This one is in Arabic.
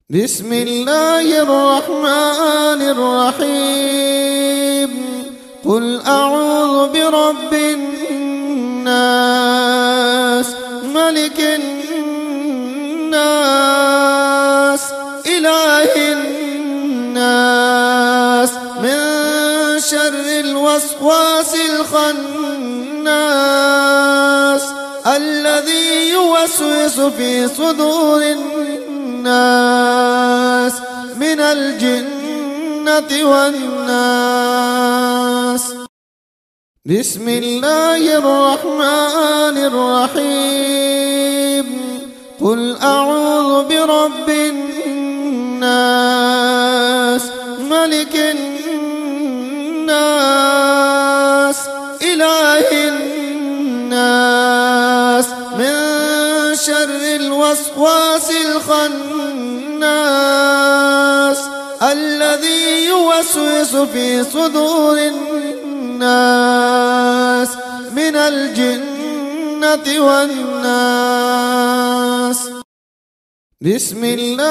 بسم الله الرحمن الرحيم. قل أعوذ برب الناس ملك الناس إله الناس من شر الوسواس الخناس الذي يوسوس في صدور الناس من الجنة والناس. بسم الله الرحمن الرحيم. قل أعوذ برب الناس ملك الناس إله الناس من شر الوسواس الخناس الذي يوسوس في صدور الناس من الجنة والناس. بسم الله